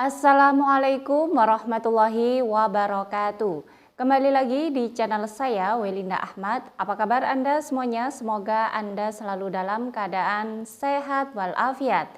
Assalamualaikum warahmatullahi wabarakatuh. Kembali lagi di channel saya, Welinda Ahmad. Apa kabar Anda semuanya? Semoga Anda selalu dalam keadaan sehat walafiat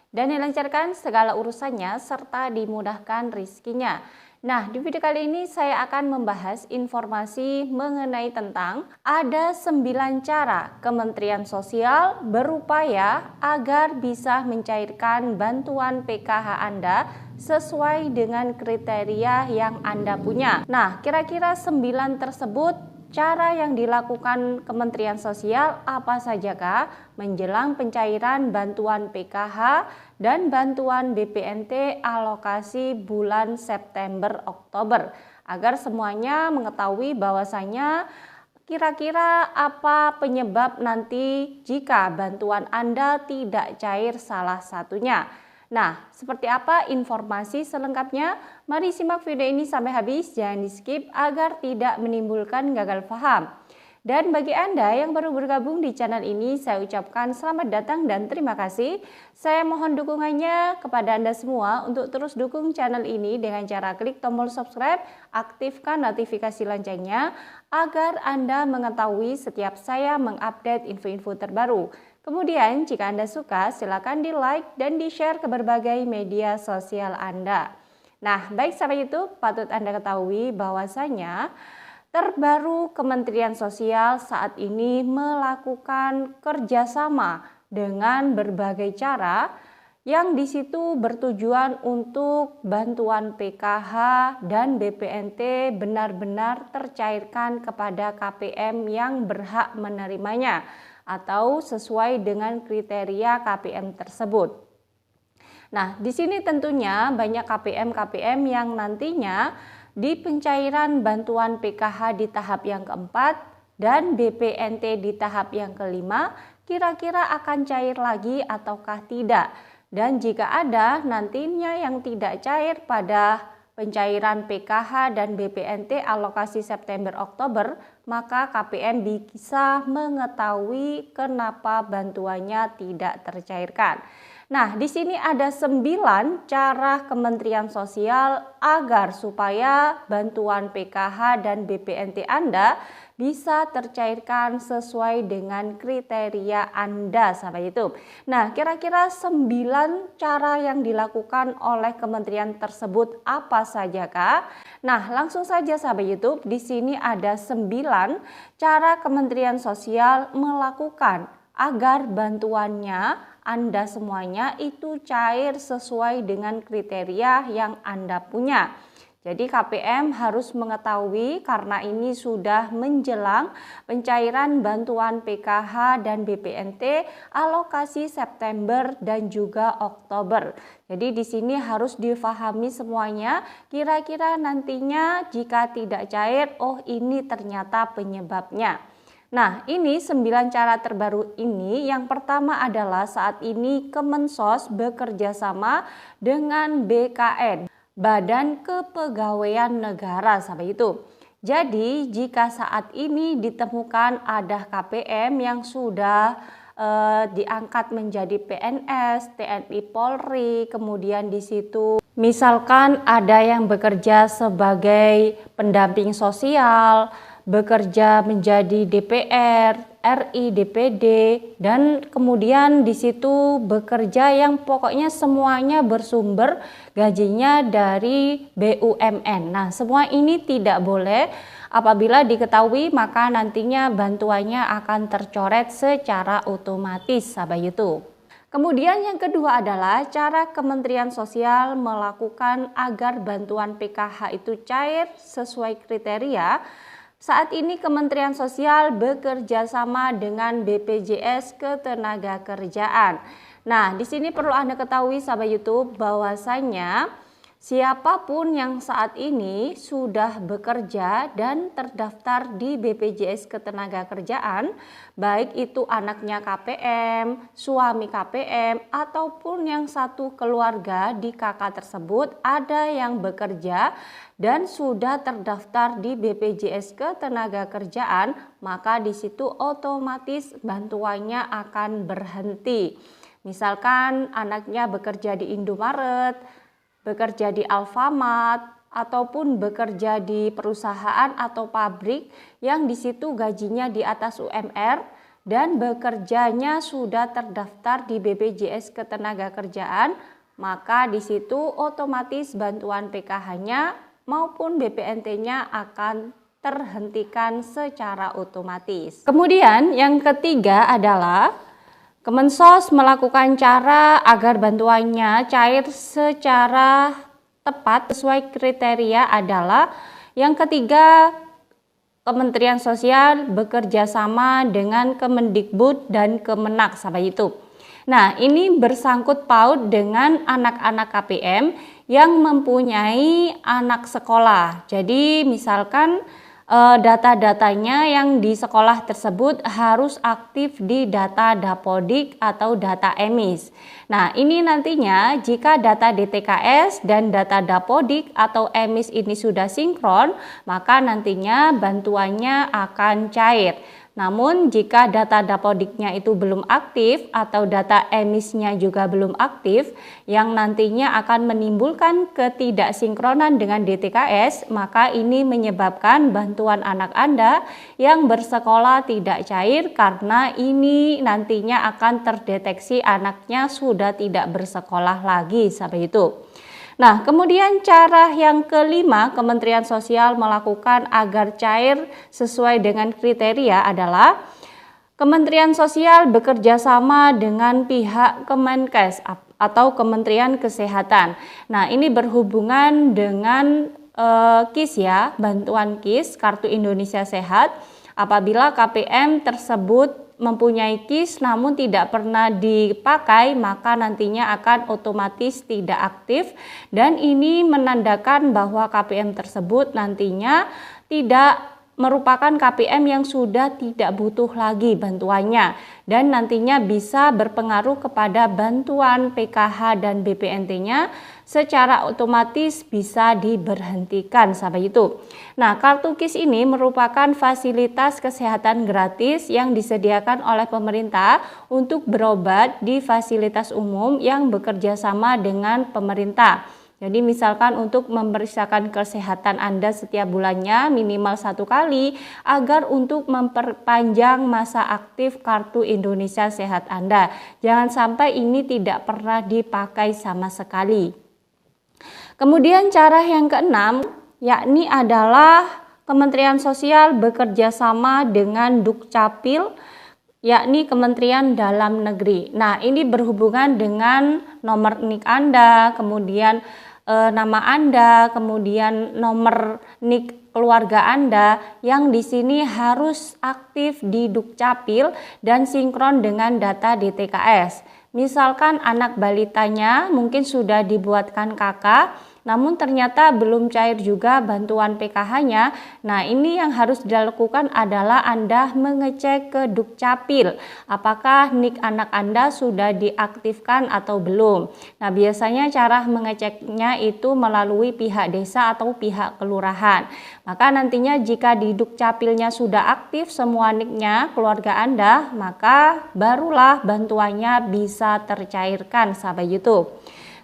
dan dilancarkan segala urusannya serta dimudahkan rizkinya. Nah, di video kali ini saya akan membahas informasi mengenai tentang ada 9 cara Kementerian Sosial berupaya agar bisa mencairkan bantuan PKH Anda sesuai dengan kriteria yang Anda punya. Nah, kira-kira 9 tersebut cara yang dilakukan Kementerian Sosial apa sajakah menjelang pencairan bantuan PKH dan bantuan BPNT alokasi bulan September-Oktober agar semuanya mengetahui bahwasanya kira-kira apa penyebab nanti jika bantuan Anda tidak cair salah satunya. Nah, seperti apa informasi selengkapnya? Mari simak video ini sampai habis, jangan di skip agar tidak menimbulkan gagal paham. Dan bagi Anda yang baru bergabung di channel ini, saya ucapkan selamat datang dan terima kasih. Saya mohon dukungannya kepada Anda semua untuk terus dukung channel ini dengan cara klik tombol subscribe, aktifkan notifikasi loncengnya agar Anda mengetahui setiap saya mengupdate info-info terbaru. Kemudian jika Anda suka, silakan di like dan di share ke berbagai media sosial Anda. Nah, baik sahabat YouTube, patut Anda ketahui bahwasanya terbaru Kementerian Sosial saat ini melakukan kerjasama dengan berbagai cara yang di situ bertujuan untuk bantuan PKH dan BPNT benar-benar tercairkan kepada KPM yang berhak menerimanya atau sesuai dengan kriteria KPM tersebut. Nah, di sini tentunya banyak KPM yang nantinya di pencairan bantuan PKH di tahap yang keempat dan BPNT di tahap yang kelima kira-kira akan cair lagi ataukah tidak. Dan jika ada nantinya yang tidak cair pada pencairan PKH dan BPNT alokasi September-Oktober, maka KPM bisa mengetahui kenapa bantuannya tidak tercairkan. Nah, di sini ada 9 cara Kementerian Sosial agar supaya bantuan PKH dan BPNT Anda bisa tercairkan sesuai dengan kriteria Anda, sahabat YouTube. Nah, kira-kira 9 cara yang dilakukan oleh kementerian tersebut apa sajakah? Nah, langsung saja sahabat YouTube, di sini ada 9 cara Kementerian Sosial melakukan agar bantuannya Anda semuanya itu cair sesuai dengan kriteria yang Anda punya. Jadi KPM harus mengetahui karena ini sudah menjelang pencairan bantuan PKH dan BPNT alokasi September dan juga Oktober. Jadi di sini harus difahami semuanya, kira-kira nantinya jika tidak cair, oh ini ternyata penyebabnya. Nah, ini 9 cara terbaru ini. Yang pertama adalah saat ini Kemensos bekerja sama dengan BKN, Badan Kepegawaian Negara, sahabat itu. Jadi, jika saat ini ditemukan ada KPM yang sudah diangkat menjadi PNS, TNI Polri, kemudian di situ misalkan ada yang bekerja sebagai pendamping sosial, bekerja menjadi DPR, RI, DPD, dan kemudian di situ bekerja yang pokoknya semuanya bersumber gajinya dari BUMN. Nah, semua ini tidak boleh. Apabila diketahui maka nantinya bantuannya akan tercoret secara otomatis, sahabat YouTube. Kemudian yang kedua adalah cara Kementerian Sosial melakukan agar bantuan PKH itu cair sesuai kriteria. Saat ini Kementerian Sosial bekerja sama dengan BPJS Ketenagakerjaan. Nah, di sini perlu Anda ketahui sahabat YouTube bahwasanya siapapun yang saat ini sudah bekerja dan terdaftar di BPJS Ketenagakerjaan, baik itu anaknya KPM, suami KPM, ataupun yang satu keluarga di KK tersebut ada yang bekerja dan sudah terdaftar di BPJS Ketenagakerjaan, maka di situ otomatis bantuannya akan berhenti. Misalkan anaknya bekerja di Indomaret, bekerja di Alfamart, ataupun bekerja di perusahaan atau pabrik yang di situ gajinya di atas UMR dan bekerjanya sudah terdaftar di BPJS Ketenagakerjaan, maka di situ otomatis bantuan PKH-nya maupun BPNT-nya akan terhentikan secara otomatis. Kemudian yang ketiga adalah Kemensos melakukan cara agar bantuannya cair secara tepat sesuai kriteria adalah yang ketiga, Kementerian Sosial bekerja sama dengan Kemendikbud dan Kemenak, sahabat YouTube. Nah, ini bersangkut paut dengan anak-anak KPM yang mempunyai anak sekolah. Jadi misalkan data-datanya yang di sekolah tersebut harus aktif di data Dapodik atau data EMIS. Nah, ini nantinya jika data DTKS dan data Dapodik atau EMIS ini sudah sinkron, maka nantinya bantuannya akan cair. Namun jika data Dapodiknya itu belum aktif atau data emisnya juga belum aktif yang nantinya akan menimbulkan ketidaksinkronan dengan DTKS, maka ini menyebabkan bantuan anak Anda yang bersekolah tidak cair karena ini nantinya akan terdeteksi anaknya sudah tidak bersekolah lagi sampai itu. Nah, kemudian cara yang kelima Kementerian Sosial melakukan agar cair sesuai dengan kriteria adalah Kementerian Sosial bekerja sama dengan pihak Kemenkes atau Kementerian Kesehatan. Nah, ini berhubungan dengan KIS ya, bantuan KIS, Kartu Indonesia Sehat. Apabila KPM tersebut mempunyai KIS namun tidak pernah dipakai, maka nantinya akan otomatis tidak aktif dan ini menandakan bahwa KPM tersebut nantinya tidak merupakan KPM yang sudah tidak butuh lagi bantuannya dan nantinya bisa berpengaruh kepada bantuan PKH dan BPNT-nya secara otomatis bisa diberhentikan sahabat itu. Nah, kartu KIS ini merupakan fasilitas kesehatan gratis yang disediakan oleh pemerintah untuk berobat di fasilitas umum yang bekerja sama dengan pemerintah. Jadi misalkan untuk memeriksakan kesehatan Anda setiap bulannya minimal 1 kali agar untuk memperpanjang masa aktif Kartu Indonesia Sehat Anda. Jangan sampai ini tidak pernah dipakai sama sekali. Kemudian cara yang keenam yakni adalah Kementerian Sosial bekerja sama dengan Dukcapil yakni Kementerian Dalam Negeri. Nah, ini berhubungan dengan nomor NIK Anda, kemudian nama Anda, kemudian nomor NIK keluarga Anda yang di sini harus aktif di Dukcapil dan sinkron dengan data DTKS. Misalkan anak balitanya mungkin sudah dibuatkan KK, namun ternyata belum cair juga bantuan PKH-nya. Nah, ini yang harus dilakukan adalah Anda mengecek ke Dukcapil apakah NIK anak Anda sudah diaktifkan atau belum. Nah, biasanya cara mengeceknya itu melalui pihak desa atau pihak kelurahan. Maka nantinya jika di Dukcapilnya sudah aktif semua NIK-nya keluarga Anda, maka barulah bantuannya bisa tercairkan sahabat YouTube.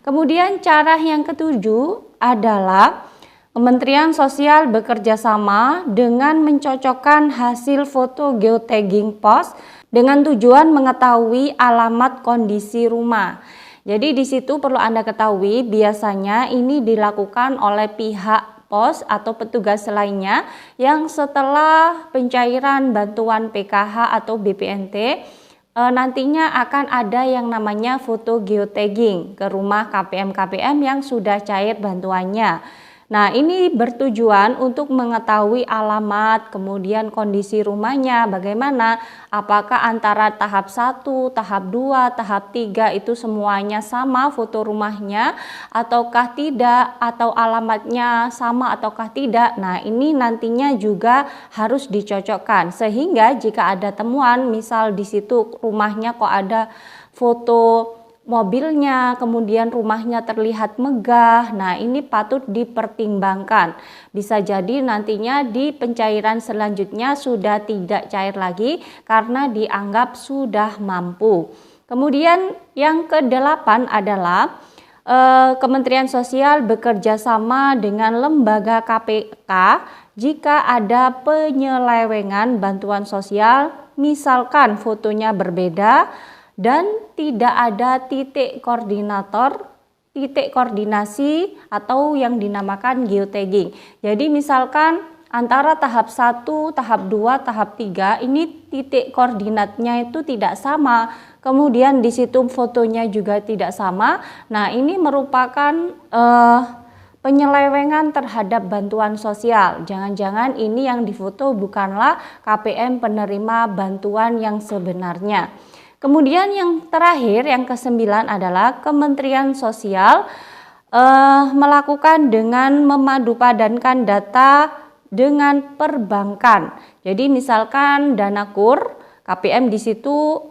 Kemudian cara yang ketujuh adalah Kementerian Sosial bekerja sama dengan mencocokkan hasil foto geotagging pos dengan tujuan mengetahui alamat kondisi rumah. Jadi di situ perlu Anda ketahui biasanya ini dilakukan oleh pihak pos atau petugas lainnya yang setelah pencairan bantuan PKH atau BPNT nantinya akan ada yang namanya foto geotagging ke rumah KPM-KPM yang sudah cair bantuannya. Nah, ini bertujuan untuk mengetahui alamat, kemudian kondisi rumahnya bagaimana, apakah antara tahap 1, tahap 2, tahap 3 itu semuanya sama foto rumahnya ataukah tidak, atau alamatnya sama ataukah tidak. Nah, ini nantinya juga harus dicocokkan sehingga jika ada temuan, misal di situ rumahnya kok ada foto mobilnya, kemudian rumahnya terlihat megah. Nah, ini patut dipertimbangkan. Bisa jadi nantinya di pencairan selanjutnya sudah tidak cair lagi karena dianggap sudah mampu. Kemudian yang ke-8 adalah Kementerian Sosial bekerja sama dengan lembaga KPK jika ada penyelewengan bantuan sosial, misalkan fotonya berbeda dan tidak ada titik koordinasi atau yang dinamakan geotagging. Jadi misalkan antara tahap 1, tahap 2, tahap 3 ini titik koordinatnya itu tidak sama. Kemudian di situ fotonya juga tidak sama. Nah, ini merupakan penyelewengan terhadap bantuan sosial. Jangan-jangan ini yang difoto bukanlah KPM penerima bantuan yang sebenarnya. Kemudian yang terakhir, yang ke-9 adalah Kementerian Sosial melakukan dengan memadupadankan data dengan perbankan. Jadi misalkan dana KUR, KPM di situ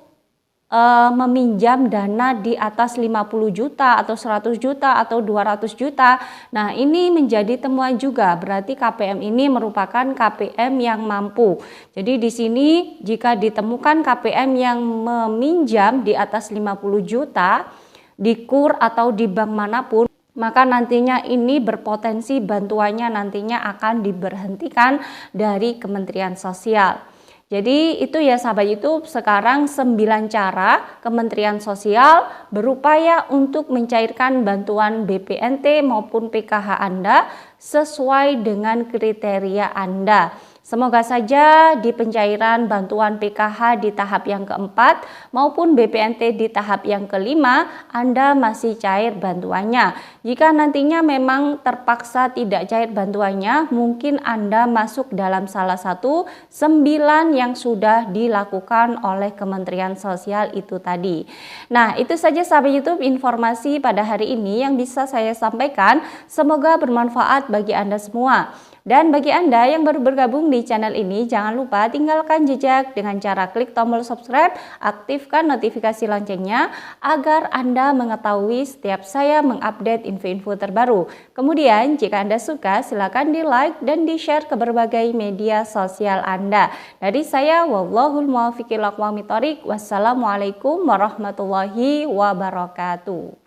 meminjam dana di atas 50 juta atau 100 juta atau 200 juta. Nah, ini menjadi temuan juga. Berarti KPM ini merupakan KPM yang mampu. Jadi di sini jika ditemukan KPM yang meminjam di atas 50 juta di KUR atau di bank manapun, maka nantinya ini berpotensi bantuannya nantinya akan diberhentikan dari Kementerian Sosial. Jadi itu ya sahabat YouTube, sekarang 9 cara Kementerian Sosial berupaya untuk mencairkan bantuan BPNT maupun PKH Anda sesuai dengan kriteria Anda. Semoga saja di pencairan bantuan PKH di tahap yang keempat maupun BPNT di tahap yang kelima Anda masih cair bantuannya. Jika nantinya memang terpaksa tidak cair bantuannya, mungkin Anda masuk dalam salah satu 9 yang sudah dilakukan oleh Kementerian Sosial itu tadi. Nah, itu saja sahabat YouTube informasi pada hari ini yang bisa saya sampaikan. Semoga bermanfaat bagi Anda semua. Dan bagi Anda yang baru bergabung di channel ini, jangan lupa tinggalkan jejak dengan cara klik tombol subscribe, aktifkan notifikasi loncengnya agar Anda mengetahui setiap saya mengupdate info-info terbaru. Kemudian jika Anda suka, silakan di like dan di share ke berbagai media sosial Anda. Dari saya, wallahul muwaffiq ila aqwamit thoriq. Wassalamualaikum warahmatullahi wabarakatuh.